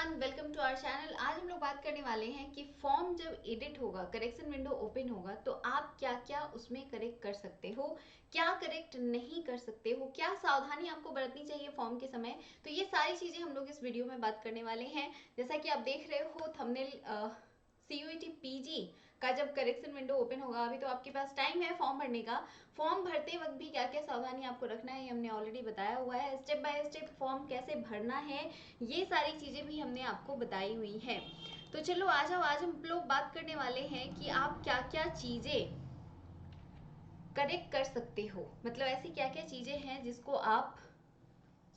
Everyone, welcome to our channel. आज हम लोग बात करने वाले हैं कि फॉर्म जब एडिट होगा, करेक्शन विंडो ओपन होगा, तो आप क्या क्या उसमें करेक्ट कर सकते हो, क्या करेक्ट नहीं कर सकते हो, क्या सावधानी आपको बरतनी चाहिए फॉर्म के समय। तो ये सारी चीजें हम लोग इस वीडियो में बात करने वाले हैं। जैसा कि आप देख रहे हो थंबनेल, CUET PG का जब करेक्शन विंडो ओपन होगा, अभी तो आपके पास टाइम है फॉर्म भरने का। फॉर्म भरते वक्त भी क्या क्या सावधानी आपको रखना है ये हमने ऑलरेडी बताया हुआ है। स्टेप बाय स्टेप फॉर्म कैसे भरना है ये सारी चीजें भी हमने आपको बताई हुई हैं। तो चलो आ जाओ, आज हम लोग बात करने वाले हैं कि आप क्या क्या चीजें करेक्ट कर सकते हो, मतलब ऐसी क्या क्या चीजें हैं जिसको आप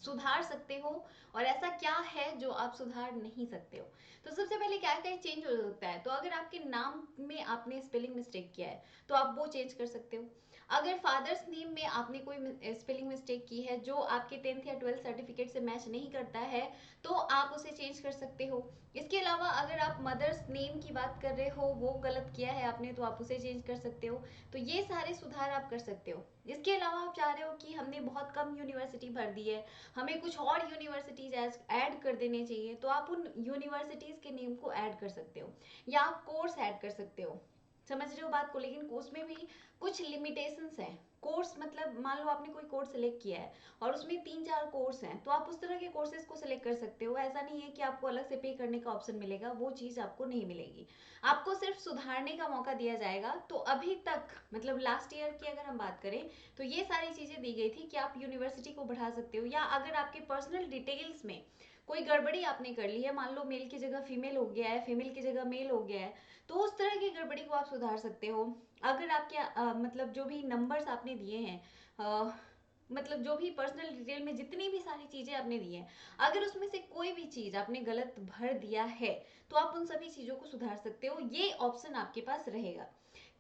सुधार सकते हो और ऐसा क्या है जो आप सुधार नहीं सकते हो। तो सबसे पहले क्या क्या चेंज हो सकता है, तो अगर आपके नाम में आपने स्पेलिंग मिस्टेक किया है तो आप वो चेंज कर सकते हो। अगर फादर्स नेम में आपने कोई स्पेलिंग मिस्टेक की है जो आपके 10th या 12th सर्टिफिकेट से मैच नहीं करता है तो आप उसे चेंज कर सकते हो। इसके अलावा अगर आप मदर्स नेम की बात कर रहे हो, वो गलत किया है आपने, तो आप उसे चेंज कर सकते हो। तो ये सारे सुधार आप कर सकते हो। इसके अलावा आप चाह रहे हो कि हमने बहुत कम यूनिवर्सिटी भर दी है, हमें कुछ और यूनिवर्सिटीज ऐड कर देने चाहिए, तो आप उन यूनिवर्सिटीज के नेम को ऐड कर सकते हो या आप कोर्स ऐड कर सकते हो। समझ रहे हो बात को, लेकिन कोर्स में भी कुछ लिमिटेशंस हैं। कोर्स मतलब मान लो आपने कोई कोर्स सेलेक्ट किया है और उसमें 3-4 कोर्स हैं, तो आप उस तरह के कोर्सेज को सिलेक्ट कर सकते हो। ऐसा नहीं है कि आपको अलग से पे करने का ऑप्शन मिलेगा, वो चीज आपको नहीं मिलेगी। आपको सिर्फ सुधारने का मौका दिया जाएगा। तो अभी तक मतलब लास्ट ईयर की अगर हम बात करें तो ये सारी चीजें दी गई थी कि आप यूनिवर्सिटी को बढ़ा सकते हो, या अगर आपके पर्सनल डिटेल्स में कोई गड़बड़ी आपने कर ली है, मान लो मेल की जगह फीमेल हो गया है, फीमेल की जगह मेल हो गया है, तो उस तरह की गड़बड़ी को आप सुधार सकते हो। अगर आपके मतलब जो भी नंबर्स आपने दिए हैं, मतलब जो भी पर्सनल डिटेल में जितनी भी सारी चीजें आपने दी हैं, अगर उसमें से कोई भी चीज आपने गलत भर दिया है तो आप उन सभी चीजों को सुधार सकते हो। ये ऑप्शन आपके पास रहेगा।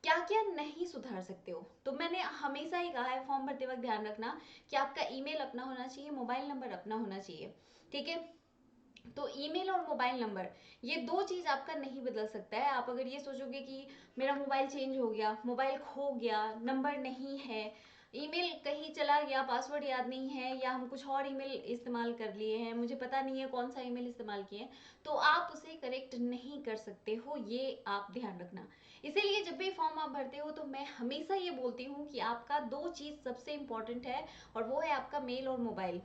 क्या क्या नहीं सुधार सकते हो, तो मैंने हमेशा ही कहा है फॉर्म भरते वक्त ध्यान रखना कि आपका ईमेल अपना होना चाहिए, मोबाइल नंबर अपना होना चाहिए। ठीक है, तो ईमेल और मोबाइल नंबर, ये दो चीज आपका नहीं बदल सकता है। आप अगर ये सोचोगे कि मेरा मोबाइल चेंज हो गया, मोबाइल खो गया, नंबर नहीं है, ईमेल कहीं चला गया, पासवर्ड याद नहीं है, या हम कुछ और ईमेल इस्तेमाल कर लिए हैं, मुझे पता नहीं है कौन सा ईमेल इस्तेमाल किए, तो आप उसे करेक्ट नहीं कर सकते हो। ये आप ध्यान रखना। इसीलिए जब भी फॉर्म आप भरते हो तो मैं हमेशा ये बोलती हूँ कि आपका दो चीज सबसे इंपॉर्टेंट है, और वो है आपका मेल और मोबाइल।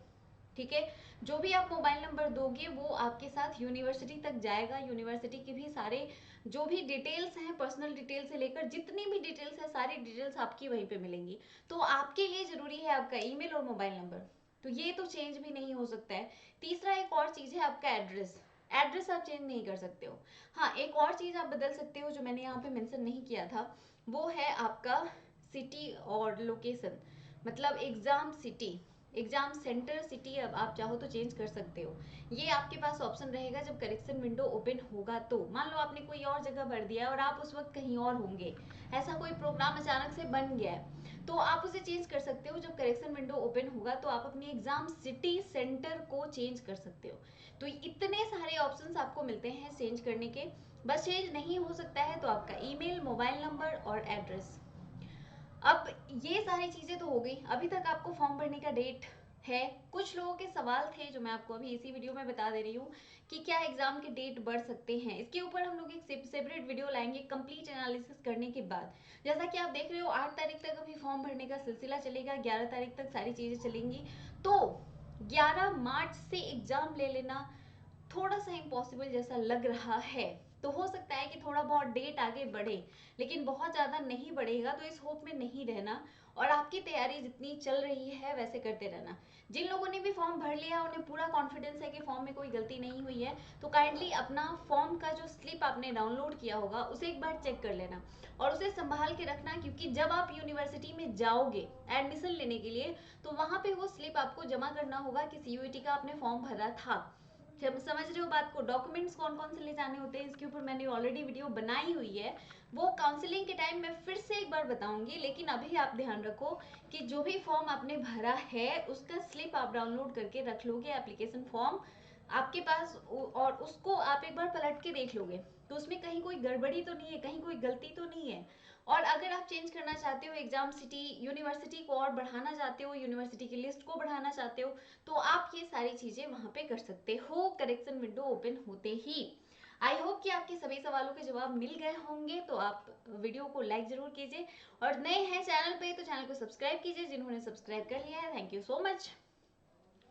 ठीक है, जो भी आप मोबाइल नंबर दोगे वो आपके साथ यूनिवर्सिटी तक जाएगा। यूनिवर्सिटी के भी सारे जो भी डिटेल्स हैं, पर्सनल डिटेल से लेकर जितनी भी डिटेल्स है, सारी डिटेल्स आपकी वहीं पे मिलेंगी। तो आपके लिए जरूरी है आपका ईमेल और मोबाइल नंबर, तो ये तो चेंज भी नहीं हो सकता है। तीसरा एक और चीज है आपका एड्रेस। एड्रेस आप चेंज नहीं कर सकते हो। हाँ, एक और चीज आप बदल सकते हो जो मैंने यहाँ पे मेंशन नहीं किया था, वो है आपका सिटी और लोकेशन, मतलब exam city, exam centre city अब आप चाहो तो चेंज कर सकते हो। ये आपके पास ऑप्शन रहेगा जब करेक्शन विंडो ओपन होगा। तो मान लो आपने कोई और जगह भर दिया है और आप उस वक्त कहीं और होंगे, ऐसा कोई प्रोग्राम अचानक से बन गया है, तो आप उसे चेंज कर सकते हो। जब करेक्शन विंडो ओपन होगा तो आप अपनी एग्जाम सिटी सेंटर को चेंज कर सकते हो। तो इतने सारे ऑप्शंस आपको मिलते हैं चेंज करने के। बस चेंज नहीं हो सकता है तो आपका ईमेल, मोबाइल नंबर और एड्रेस। अब ये सारी चीजें तो हो गई। अभी तक आपको फॉर्म भरने का डेट है। कुछ लोगों के सवाल थे जो मैं आपको अभी इसी वीडियो में बता दे रही हूँ कि क्या एग्जाम के डेट बढ़ सकते हैं। इसके ऊपर हम लोग एक सेपरेट वीडियो लाएंगे कंप्लीट एनालिसिस करने के बाद। जैसा कि आप देख रहे हो 8 तारीख तक अभी फॉर्म भरने का सिलसिला चलेगा, 11 तारीख तक सारी चीजें चलेंगी। तो 11 मार्च से एग्जाम ले लेना थोड़ा सा इम्पॉसिबल जैसा लग रहा है। तो हो सकता है कि थोड़ा बहुत डेट आगे बढ़े, लेकिन बहुत ज्यादा नहीं बढ़ेगा, तो इस होप में नहीं रहना और आपकी तैयारी जितनी चल रही है वैसे करते रहना। जिन लोगों ने भी फॉर्म भर लिया उन्हें पूरा कॉन्फिडेंस है कि फॉर्म में कोई गलती नहीं हुई है, तो काइंडली अपना फॉर्म का जो स्लिप आपने डाउनलोड किया होगा उसे एक बार चेक कर लेना और उसे संभाल के रखना, क्योंकि जब आप यूनिवर्सिटी में जाओगे एडमिशन लेने के लिए तो वहां पे वो स्लिप आपको जमा करना होगा कि CUET का आपने फॉर्म भरा था। जब समझ रहे हो बात को, डॉक्यूमेंट्स कौन कौन से ले जाने होते हैं इसके ऊपर मैंने ऑलरेडी वीडियो बनाई हुई है, वो काउंसलिंग के टाइम मैं फिर से एक बार बताऊंगी। लेकिन अभी आप ध्यान रखो कि जो भी फॉर्म आपने भरा है उसका स्लिप आप डाउनलोड करके रख लोगे, एप्लीकेशन फॉर्म आपके पास, और उसको आप एक बार पलट के देख लोगे तो उसमें कहीं कोई गड़बड़ी तो नहीं है, कहीं कोई गलती तो नहीं है। और अगर आप चेंज करना चाहते हो एग्जाम सिटी, यूनिवर्सिटी को और बढ़ाना चाहते हो, यूनिवर्सिटी की लिस्ट को बढ़ाना चाहते हो, तो आप ये सारी चीजें वहां पे कर सकते हो करेक्शन विंडो ओपन होते ही। आई होप कि आपके सभी सवालों के जवाब मिल गए होंगे, तो आप वीडियो को लाइक जरूर कीजिए, और नए हैं चैनल पे तो चैनल को सब्सक्राइब कीजिए, जिन्होंने सब्सक्राइब कर लिया है थैंक यू सो मच।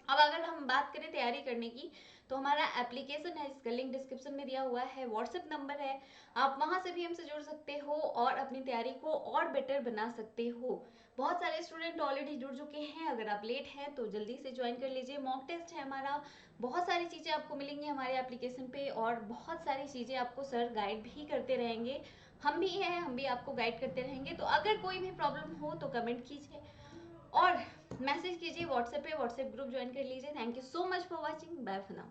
अब अगर हम बात करें तैयारी करने की, तो हमारा एप्लीकेशन है जिसका लिंक डिस्क्रिप्शन में दिया हुआ है, व्हाट्सएप नंबर है, आप वहां से भी हमसे जुड़ सकते हो और अपनी तैयारी को और बेटर बना सकते हो। बहुत सारे स्टूडेंट ऑलरेडी जुड़ चुके हैं, अगर आप लेट हैं तो जल्दी से ज्वाइन कर लीजिए। मॉक टेस्ट है हमारा, बहुत सारी चीज़ें आपको मिलेंगी हमारे एप्लीकेशन पे, और बहुत सारी चीज़ें आपको सर गाइड भी करते रहेंगे, हम भी हैं, हम भी आपको गाइड करते रहेंगे। तो अगर कोई भी प्रॉब्लम हो तो कमेंट कीजिए और मैसेज कीजिए व्हाट्सएप पे, व्हाट्सएप ग्रुप ज्वाइन कर लीजिए। Thank you so much for watching, bye for now.